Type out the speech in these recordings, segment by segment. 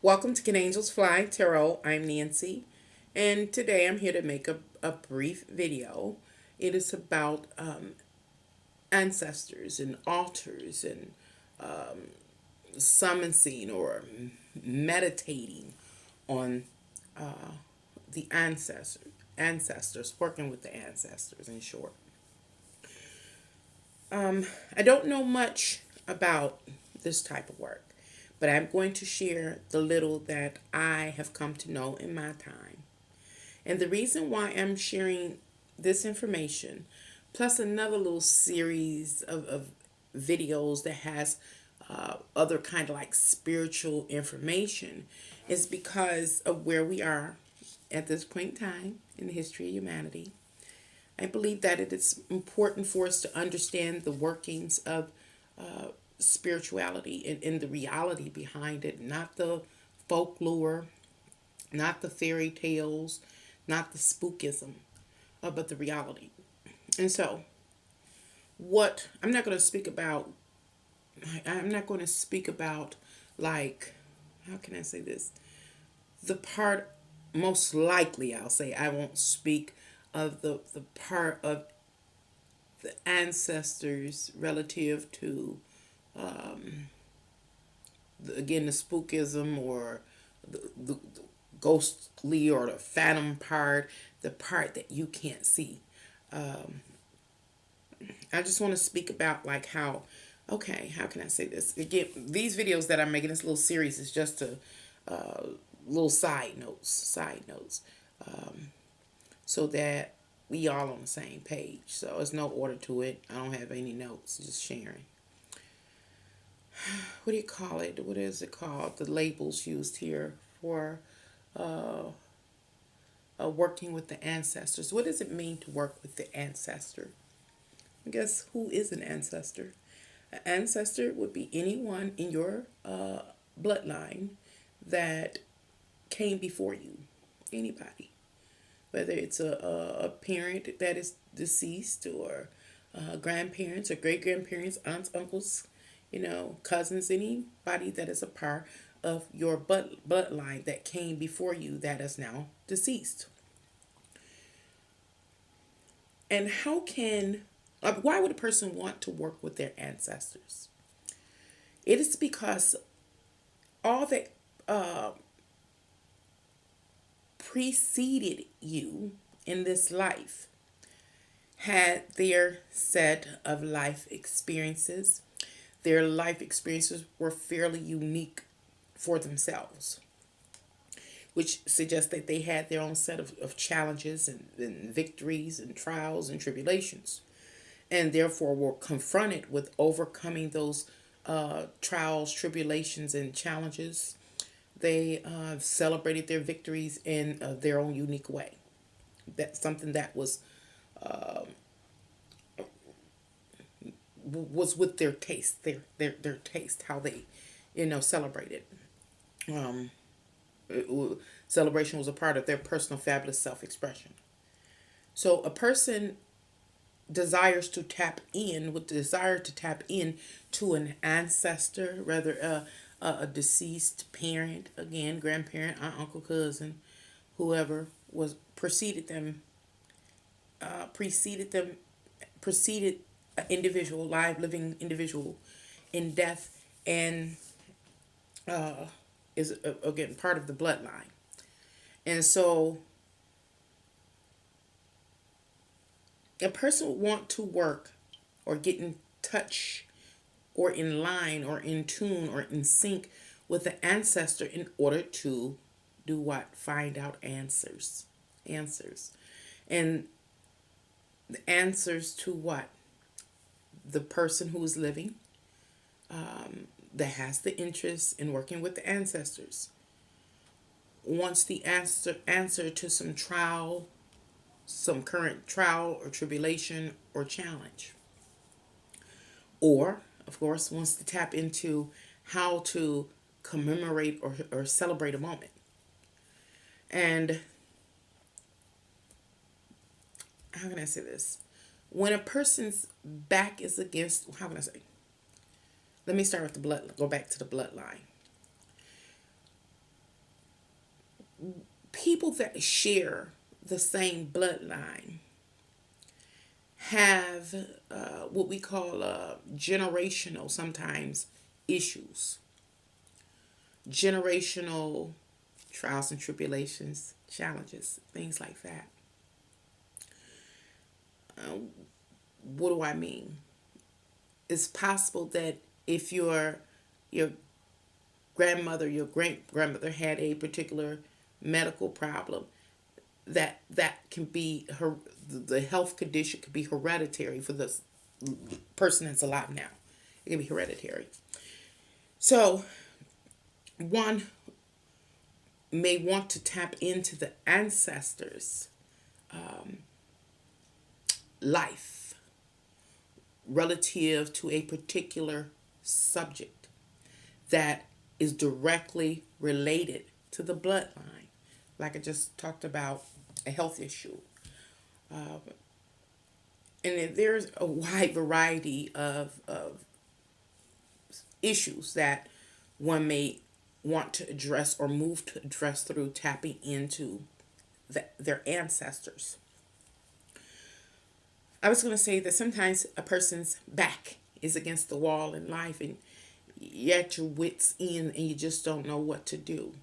Welcome to Can Angels Fly Tarot. I'm Nancy, and today I'm here to make a brief video. It is about ancestors and altars and summoning or meditating on the ancestors, working with the ancestors in short. I don't know much about this type of work, but I'm going to share the little that I have come to know in my time. And the reason why I'm sharing this information, plus another little series of videos that has other kind of like spiritual information, is because of where we are at this point in time in the history of humanity. I believe that it is important for us to understand the workings of spirituality and the reality behind it, not the folklore, not the fairy tales, not the spookism, but the reality. And so, what I'm not going to speak about, I'm not going to speak about, like, how can I say this? The part, most likely, I'll say, I won't speak of the part of the ancestors relative to, again, the spookism or the ghostly or the phantom part, the part that you can't see. I just want to speak about like how, okay, how can I say this? Again, these videos that I'm making, this little series is just a little side notes, so that we all on the same page. So there's no order to it. I don't have any notes, just sharing. What do you call it? What is it called? The labels used here for working with the ancestors. What does it mean to work with the ancestor? I guess who is an ancestor? An ancestor would be anyone in your bloodline that came before you. Anybody. Whether it's a parent that is deceased or grandparents or great grandparents, aunts, uncles, cousins, anybody that is a part of your bloodline that came before you that is now deceased. And why would a person want to work with their ancestors? It is because all that preceded you in this life had their set of life experiences. Their life experiences were fairly unique for themselves, which suggests that they had their own set of challenges and victories and trials and tribulations, and therefore were confronted with overcoming those trials, tribulations, and challenges. They celebrated their victories in their own unique way. That's something that was with their taste, their taste, how they, celebrated. Um, Celebration was a part of their personal fabulous self-expression. So a person desires to tap in with the desire to tap in to an ancestor, rather a deceased parent, again, grandparent, aunt, uncle, cousin, whoever was preceded them, preceded an individual, live living individual in death, and is again part of the bloodline. And so a person would want to work or get in touch or in line or in tune or in sync with the ancestor in order to do what? Find out answers. Answers. And the answers to what? The person who is living, that has the interest in working with the ancestors, wants the answer to some current trial or tribulation or challenge. Or, of course, wants to tap into how to commemorate or celebrate a moment. And how can I say this? When a person's back is against, how can I say? Let me start with the blood, go back to the bloodline. people that share the same bloodline have what we call generational sometimes issues, generational trials and tribulations, challenges, things like that. What do I mean? It's possible that if your grandmother, your great grandmother had a particular medical problem, that can be her, the health condition could be hereditary for the person that's alive now. It can be hereditary. So one may want to tap into the ancestors' life relative to a particular subject that is directly related to the bloodline. Like I just talked about, a health issue. And there's a wide variety of issues that one may want to address or move to address through tapping into their ancestors. I was going to say that sometimes a person's back is against the wall in life and you're at your wits' end and you just don't know what to do.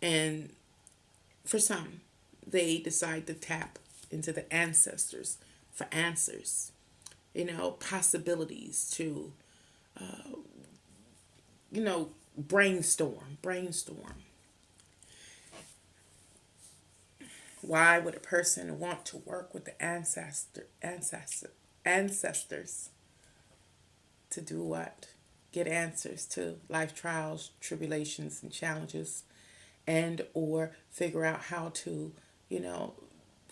And for some, they decide to tap into the ancestors for answers, possibilities to, brainstorm. Why would a person want to work with the ancestors to do what? Get answers to life trials, tribulations, and challenges, and or figure out how to,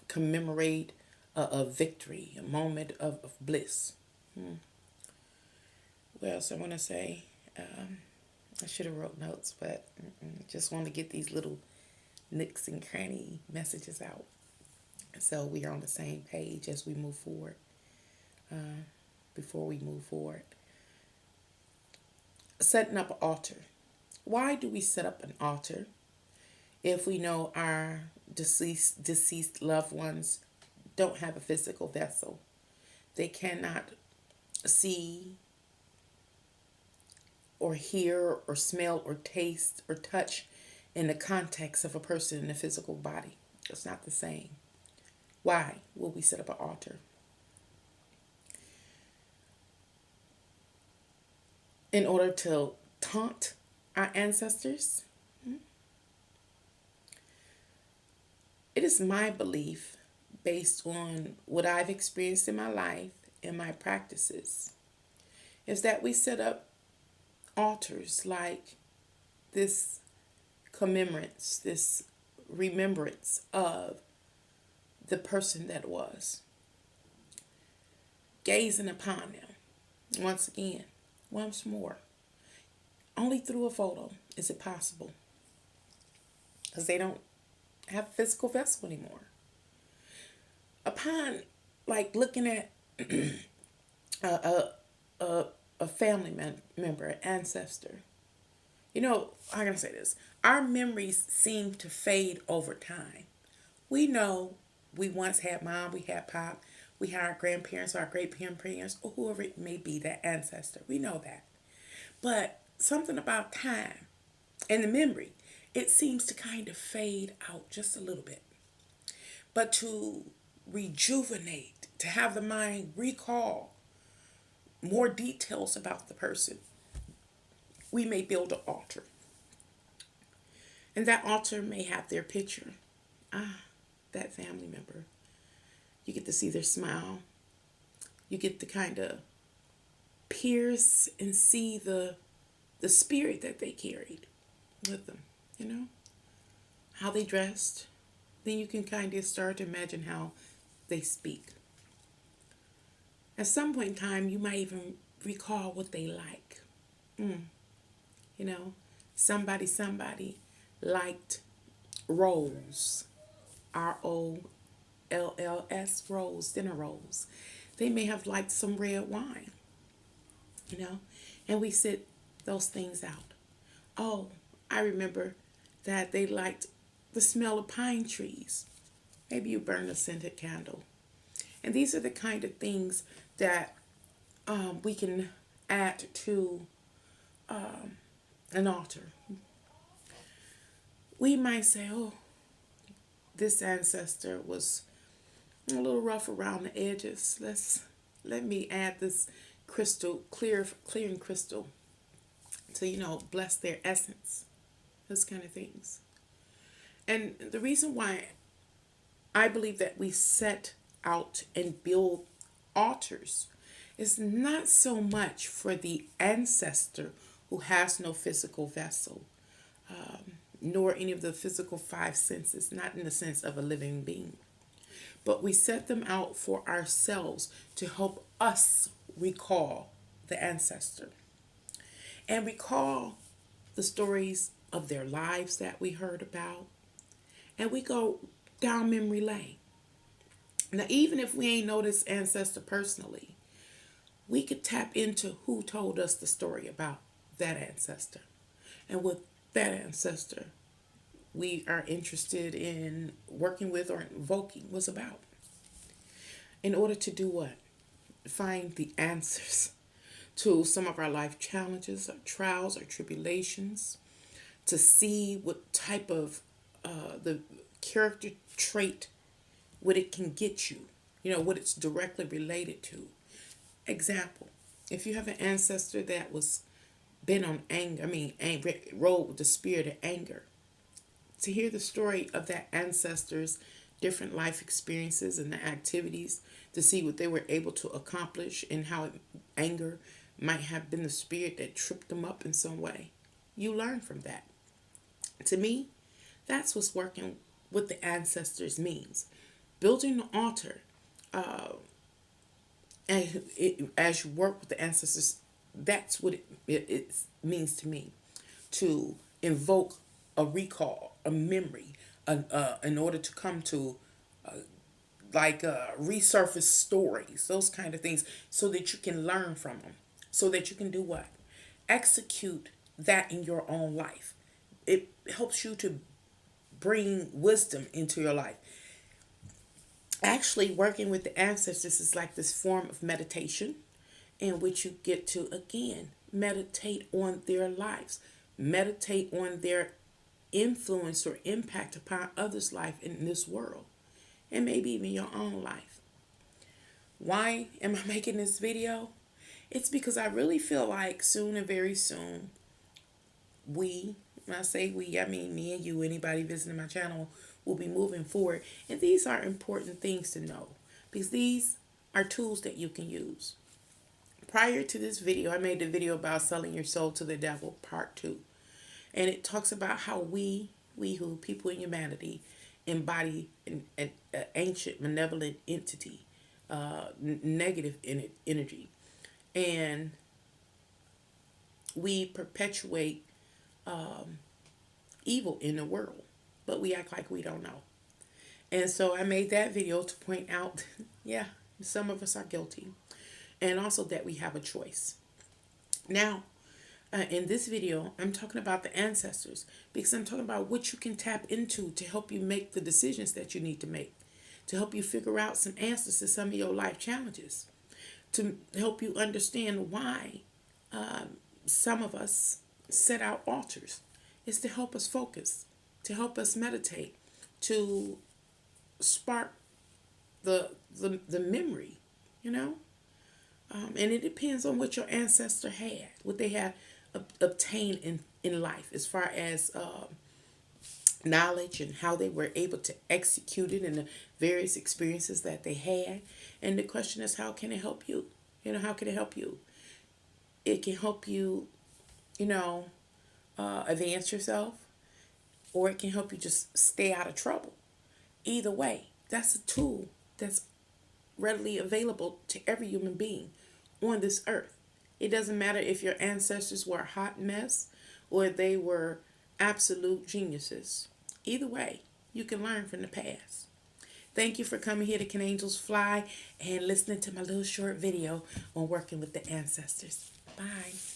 commemorate a victory, a moment of bliss. What else I want to say? I should have wrote notes, but just want to get these little nicks and cranny messages out. So we are on the same page as we move forward. Before we move forward, setting up an altar. Why do we set up an altar if we know our deceased loved ones don't have a physical vessel? They cannot see or hear or smell or taste or touch in the context of a person in a physical body. It's not the same. Why will we set up an altar? In order to taunt our ancestors? It is my belief, based on what I've experienced in my life and my practices, is that we set up altars like this commemorance, this remembrance of the person that was. Gazing upon them, once more. Only through a photo is it possible, because they don't have a physical vessel anymore. Upon looking at a family member, an ancestor, how can I say this? Our memories seem to fade over time. We know we once had mom, we had pop, we had our grandparents, our great grandparents, or whoever it may be, that ancestor. We know that. But something about time and the memory, it seems to kind of fade out just a little bit. But to rejuvenate, to have the mind recall more details about the person, we may build an altar. And that altar may have their picture. That family member. You get to see their smile. You get to kind of pierce and see the spirit that they carried with them, how they dressed. Then you can kind of start to imagine how they speak. At some point in time, you might even recall what they like. Somebody liked rolls, ROLLS, rolls, dinner rolls. They may have liked some red wine, and we sit those things out. Oh, I remember that they liked the smell of pine trees. Maybe you burn a scented candle. And these are the kind of things that we can add to an altar. We might say, oh, this ancestor was a little rough around the edges. Let me add this crystal, clearing crystal to, bless their essence. Those kind of things. And the reason why I believe that we set out and build altars is not so much for the ancestor who has no physical vessel, nor any of the physical five senses, not in the sense of a living being. But we set them out for ourselves to help us recall the ancestor and recall the stories of their lives that we heard about. And we go down memory lane. Now, even if we ain't know this ancestor personally, we could tap into who told us the story about that ancestor. And with that ancestor we are interested in working with or invoking was about. In order to do what? Find the answers to some of our life challenges, our trials, our tribulations, to see what type of the character trait, what it can get you, what it's directly related to. Example, if you have an ancestor that was been on anger, rode with the spirit of anger, to hear the story of that ancestor's different life experiences and the activities, to see what they were able to accomplish and how anger might have been the spirit that tripped them up in some way. You learn from that. To me, that's what's working with the ancestors means. Building the altar, as you work with the ancestors, that's what it means to me. To invoke a recall, a memory, in order to come to resurface stories, those kind of things, so that you can learn from them, so that you can do what? Execute that in your own life. It helps you to bring wisdom into your life. Actually, working with the ancestors is like this form of meditation in which you get to, again, meditate on their lives, meditate on their influence or impact upon others' life in this world, and maybe even your own life. Why am I making this video? It's because I really feel like soon and very soon, when I say we, I mean me and you, anybody visiting my channel, will be moving forward. And these are important things to know, because these are tools that you can use. Prior to this video, I made a video about selling your soul to the devil, part 2. And it talks about how we who, people in humanity, embody an ancient malevolent entity, negative energy. And we perpetuate evil in the world, but we act like we don't know. And so I made that video to point out, yeah, some of us are guilty, and also that we have a choice. Now, in this video, I'm talking about the ancestors, because I'm talking about what you can tap into to help you make the decisions that you need to make, to help you figure out some answers to some of your life challenges, to help you understand why some of us set out altars. It's to help us focus, to help us meditate, to spark the memory, and it depends on what your ancestor had, what they had obtained in life, as far as knowledge and how they were able to execute it and the various experiences that they had. And the question is, how can it help you? How can it help you? It can help you, advance yourself, or it can help you just stay out of trouble. Either way, that's a tool that's readily available to every human being on this earth. It doesn't matter if your ancestors were a hot mess or they were absolute geniuses. Either way, you can learn from the past. Thank you for coming here to Can Angels Fly and listening to my little short video on working with the ancestors. Bye.